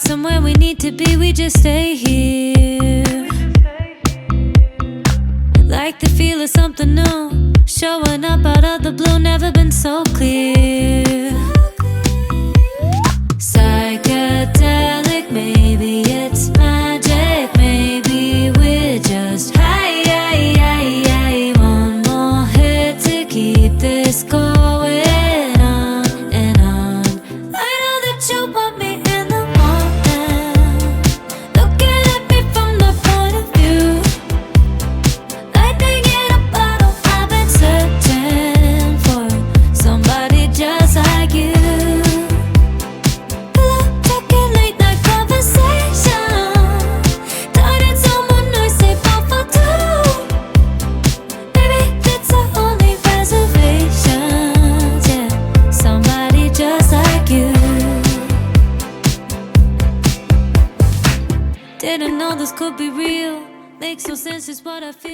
not somewhere we need to be, we just stay here. Like the feel of something new, showing up out of the blue, never been so clear. Psychedelic, maybe it's magic, maybe we're just high. One more hit to keep this going on and on. I know that you want me in the morning, looking at me from the point of view. Lightning in a bottle, I've been searching for somebody just like you. Didn't know this could be real. Makes no sense, just what I feel.